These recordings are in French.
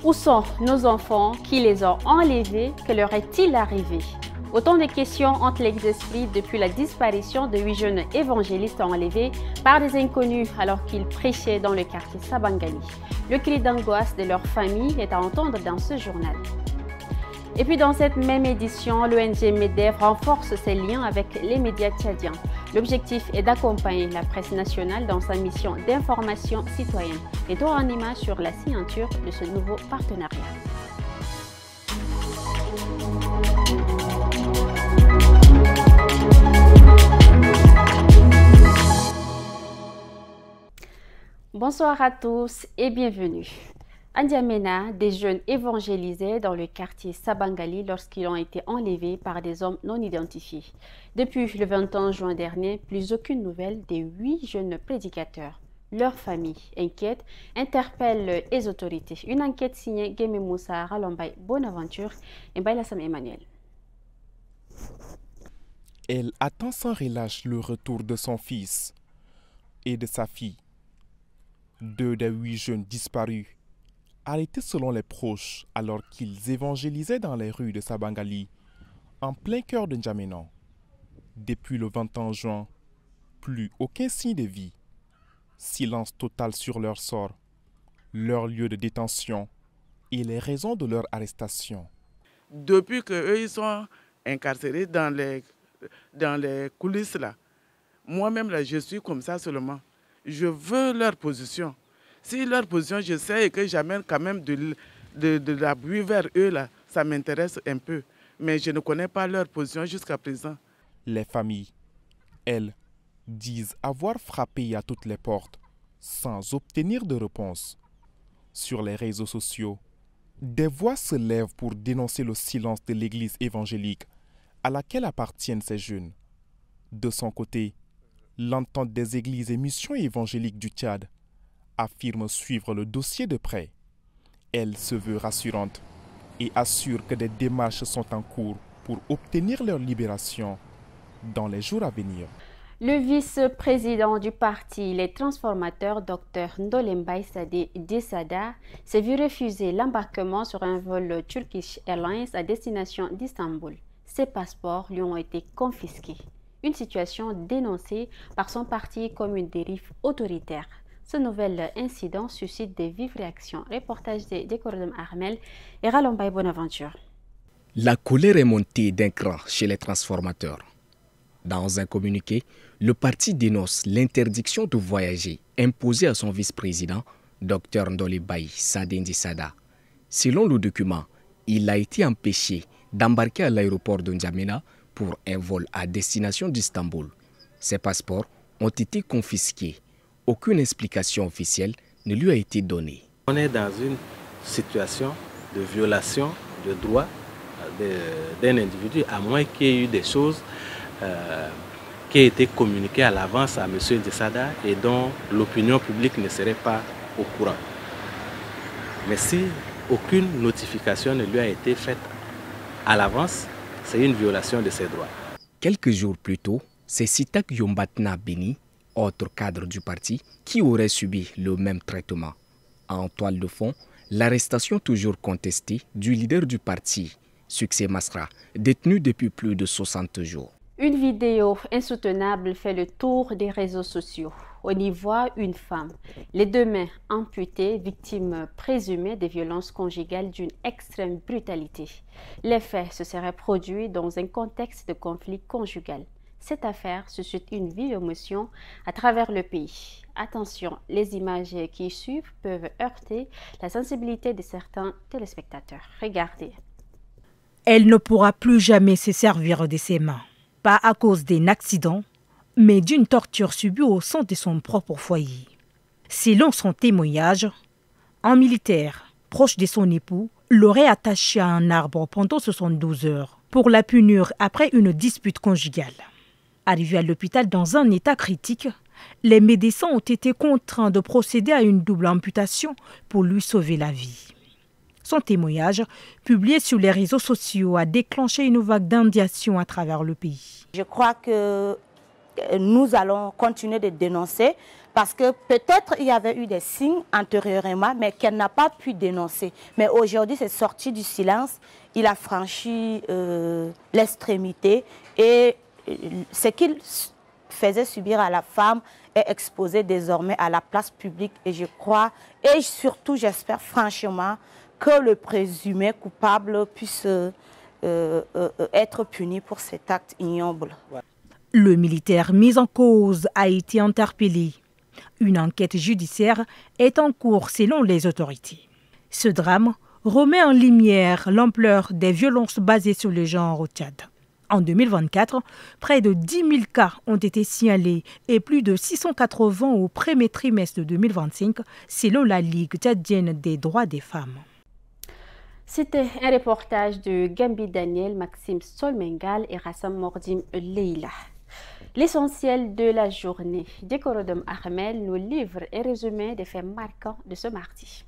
Où sont nos enfants? Qui les ont enlevés? Que leur est-il arrivé? Autant de questions hantent les esprits depuis la disparition de 8 jeunes évangélistes enlevés par des inconnus alors qu'ils prêchaient dans le quartier Sabangali. Le cri d'angoisse de leur famille est à entendre dans ce journal. Et puis dans cette même édition, l'ONG MEDEF renforce ses liens avec les médias tchadiens. L'objectif est d'accompagner la presse nationale dans sa mission d'information citoyenne. Et tout en image sur la signature de ce nouveau partenariat. Bonsoir à tous et bienvenue. À N'Djamena, des jeunes évangélisés dans le quartier Sabangali lorsqu'ils ont été enlevés par des hommes non identifiés. Depuis le 21 juin dernier, plus aucune nouvelle des 8 jeunes prédicateurs. Leur famille, inquiète, interpelle les autorités. Une enquête signée Guémé Moussa, Ralombay Bonaventure et Baylassam Emmanuel. Elle attend sans relâche le retour de son fils et de sa fille. 2 des 8 jeunes disparus, arrêtés selon les proches alors qu'ils évangélisaient dans les rues de Sabangali, en plein cœur de N'Djamena. Depuis le 21 juin, plus aucun signe de vie. Silence total sur leur sort, leur lieu de détention et les raisons de leur arrestation. Depuis qu'eux ils sont incarcérés dans les coulisses là, moi-même là, je suis comme ça seulement. Je veux leur position. Si leur position, je sais que j'amène quand même de la buée vers eux, là, ça m'intéresse un peu. Mais je ne connais pas leur position jusqu'à présent. Les familles, elles, disent avoir frappé à toutes les portes sans obtenir de réponse. Sur les réseaux sociaux, des voix se lèvent pour dénoncer le silence de l'église évangélique à laquelle appartiennent ces jeunes. De son côté, l'entente des églises et missions évangéliques du Tchad affirme suivre le dossier de près. Elle se veut rassurante et assure que des démarches sont en cours pour obtenir leur libération dans les jours à venir. Le vice-président du parti Les Transformateurs, Dr Ndolembaye Sadé Dessada, s'est vu refuser l'embarquement sur un vol Turkish Airlines à destination d'Istanbul. Ses passeports lui ont été confisqués. Une situation dénoncée par son parti comme une dérive autoritaire. Ce nouvel incident suscite des vives réactions. Reportage de Dekorodem Armel et Ralombay Bonaventure. La colère est montée d'un cran chez les transformateurs. Dans un communiqué, le parti dénonce l'interdiction de voyager imposée à son vice-président, Dr Ndolembaye Sadé Dessada. Selon le document, il a été empêché d'embarquer à l'aéroport de N'Djamena pour un vol à destination d'Istanbul. Ses passeports ont été confisqués. Aucune explication officielle ne lui a été donnée. On est dans une situation de violation de droits d'un individu, à moins qu'il y ait eu des choses qui aient été communiquées à l'avance à M. Dessada et dont l'opinion publique ne serait pas au courant. Mais si aucune notification ne lui a été faite à l'avance, c'est une violation de ses droits. Quelques jours plus tôt, c'est Sitak Yombatna Beni, autre cadre du parti, qui aurait subi le même traitement. En toile de fond, l'arrestation toujours contestée du leader du parti, Succès Masra, détenu depuis plus de 60 jours. Une vidéo insoutenable fait le tour des réseaux sociaux. On y voit une femme, les 2 mains amputées, victime présumée de violences conjugales d'une extrême brutalité. Les faits se seraient produits dans un contexte de conflit conjugal. Cette affaire suscite une vive émotion à travers le pays. Attention, les images qui suivent peuvent heurter la sensibilité de certains téléspectateurs. Regardez. Elle ne pourra plus jamais se servir de ses mains. Pas à cause d'un accident, mais d'une torture subie au sein de son propre foyer. Selon son témoignage, un militaire proche de son époux l'aurait attaché à un arbre pendant 72 heures pour la punir après une dispute conjugale. Arrivé à l'hôpital dans un état critique, les médecins ont été contraints de procéder à une double amputation pour lui sauver la vie. Son témoignage, publié sur les réseaux sociaux, a déclenché une vague d'indignation à travers le pays. Je crois que nous allons continuer de dénoncer parce que peut-être il y avait eu des signes antérieurement, mais qu'elle n'a pas pu dénoncer. Mais aujourd'hui, c'est sorti du silence. Il a franchi l'extrémité et ce qu'il faisait subir à la femme est exposé désormais à la place publique. Et je crois, et surtout j'espère franchement, que le présumé coupable puisse être puni pour cet acte ignoble. Le militaire mis en cause a été interpellé. Une enquête judiciaire est en cours selon les autorités. Ce drame remet en lumière l'ampleur des violences basées sur le genre au Tchad. En 2024, près de 10 000 cas ont été signalés et plus de 680 au premier trimestre de 2025, selon la Ligue tchadienne des droits des femmes. C'était un reportage de Gambi Daniel, Maxime Solmengal et Rassam Mordim Leila. L'essentiel de la journée, Dekorodom Ahmed nous livre un résumé des faits marquants de ce mardi.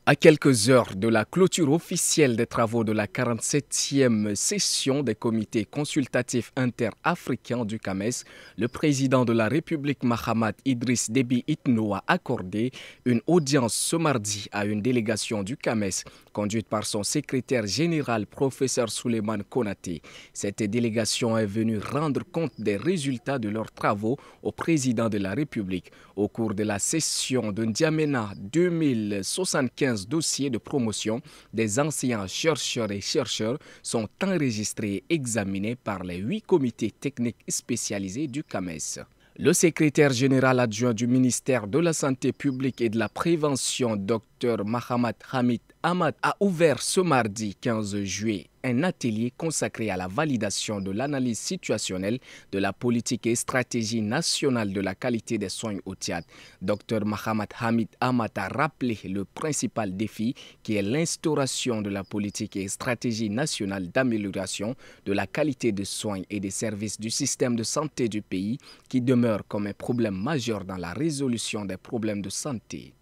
À quelques heures de la clôture officielle des travaux de la 47e session des comités consultatifs inter-africains du CAMES, le président de la République Mahamat Idriss Déby Itno a accordé une audience ce mardi à une délégation du CAMES conduite par son secrétaire général, professeur Souleymane Konaté. Cette délégation est venue rendre compte des résultats de leurs travaux au président de la République. Au cours de la session de N'Djamena, 2075 dossiers de promotion des anciens chercheurs et chercheurs sont enregistrés et examinés par les 8 comités techniques spécialisés du CAMES. Le secrétaire général adjoint du ministère de la Santé publique et de la Prévention, Dr Mahamat Hamid Ahmad, a ouvert ce mardi 15 juillet un atelier consacré à la validation de l'analyse situationnelle de la politique et stratégie nationale de la qualité des soins au Tchad. Dr Mahamat Hamid Ahmad a rappelé le principal défi qui est l'instauration de la politique et stratégie nationale d'amélioration de la qualité des soins et des services du système de santé du pays qui demeure comme un problème majeur dans la résolution des problèmes de santé.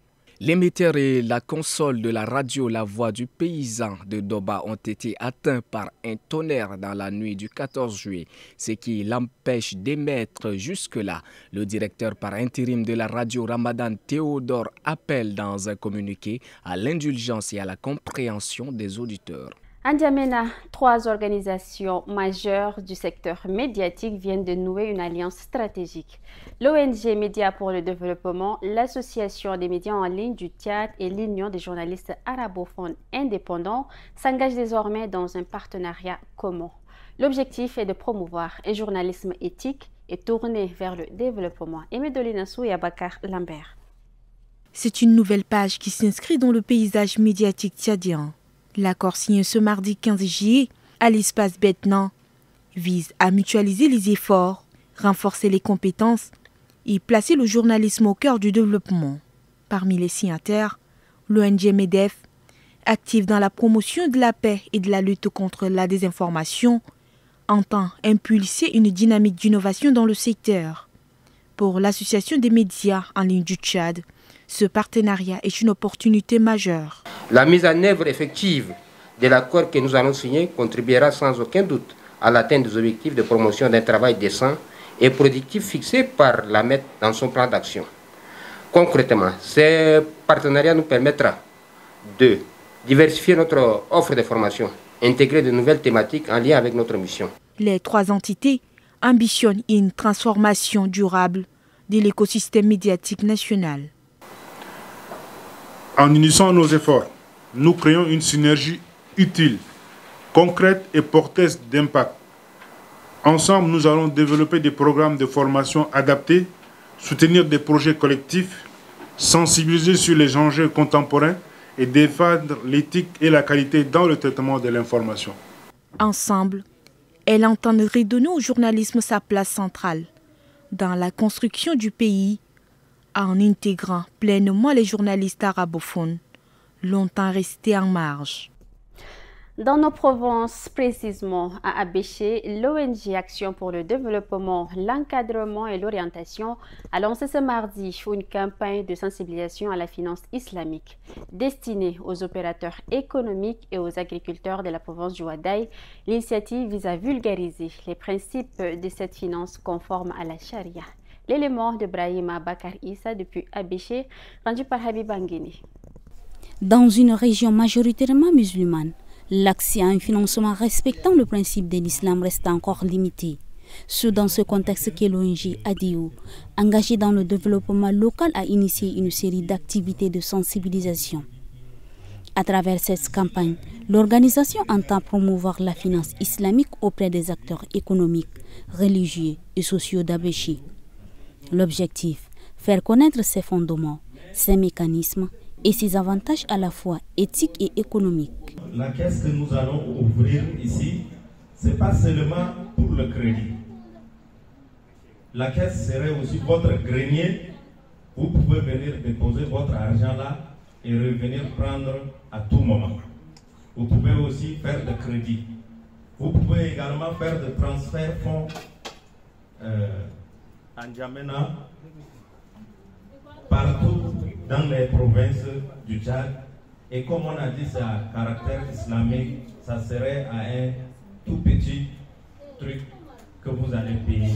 L'émetteur et la console de la radio La Voix du Paysan de Doba ont été atteints par un tonnerre dans la nuit du 14 juillet, ce qui l'empêche d'émettre jusque-là. Le directeur par intérim de la radio Ramadan Théodore appelle dans un communiqué à l'indulgence et à la compréhension des auditeurs. À N'Djamena, 3 organisations majeures du secteur médiatique viennent de nouer une alliance stratégique. L'ONG Médias pour le Développement, l'Association des médias en ligne du Tchad et l'Union des journalistes arabophones indépendants s'engagent désormais dans un partenariat commun. L'objectif est de promouvoir un journalisme éthique et tourné vers le développement. Emedolina Sou et Abakar Lambert. C'est une nouvelle page qui s'inscrit dans le paysage médiatique tchadien. L'accord signé ce mardi 15 juillet à l'espace Betnan vise à mutualiser les efforts, renforcer les compétences et placer le journalisme au cœur du développement. Parmi les signataires, l'ONG MEDEF, active dans la promotion de la paix et de la lutte contre la désinformation, entend impulser une dynamique d'innovation dans le secteur. Pour l'Association des médias en ligne du Tchad, ce partenariat est une opportunité majeure. La mise en œuvre effective de l'accord que nous allons signer contribuera sans aucun doute à l'atteinte des objectifs de promotion d'un travail décent et productif fixés par la MED dans son plan d'action. Concrètement, ce partenariat nous permettra de diversifier notre offre de formation, intégrer de nouvelles thématiques en lien avec notre mission. Les 3 entités ambitionnent une transformation durable de l'écosystème médiatique national. En unissant nos efforts, nous créons une synergie utile, concrète et porteuse d'impact. Ensemble, nous allons développer des programmes de formation adaptés, soutenir des projets collectifs, sensibiliser sur les enjeux contemporains et défendre l'éthique et la qualité dans le traitement de l'information. Ensemble, elles entendent redonner au journalisme sa place centrale dans la construction du pays en intégrant pleinement les journalistes arabophones, longtemps restés en marge. Dans nos provinces, précisément à Abéché, l'ONG Action pour le développement, l'encadrement et l'orientation a lancé ce mardi une campagne de sensibilisation à la finance islamique destinée aux opérateurs économiques et aux agriculteurs de la province du Ouadaï. L'initiative vise à vulgariser les principes de cette finance conforme à la charia. L'élément de Brahima Bakar Issa depuis Abéché, rendu par Habib Anguini. Dans une région majoritairement musulmane, l'accès à un financement respectant le principe de l'islam reste encore limité. C'est dans ce contexte que l'ONG ADIO, engagée dans le développement local, a initié une série d'activités de sensibilisation. À travers cette campagne, l'organisation entend promouvoir la finance islamique auprès des acteurs économiques, religieux et sociaux d'Abéché. L'objectif, faire connaître ses fondements, ses mécanismes et ses avantages à la fois éthiques et économiques. La caisse que nous allons ouvrir ici, ce n'est pas seulement pour le crédit. La caisse serait aussi votre grenier. Vous pouvez venir déposer votre argent là et revenir prendre à tout moment. Vous pouvez aussi faire de crédit. Vous pouvez également faire de transferts fonds en Djamena, partout dans les provinces du Tchad. Et comme on a dit, c'est à caractère islamique, ça serait à un tout petit truc que vous allez payer.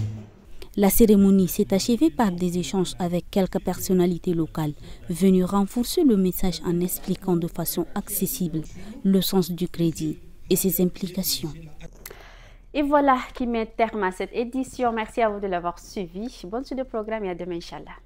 La cérémonie s'est achevée par des échanges avec quelques personnalités locales venues renforcer le message en expliquant de façon accessible le sens du crédit et ses implications. Et voilà qui met terme à cette édition. Merci à vous de l'avoir suivi. Bonne suite de programme et à demain, Inch'Allah.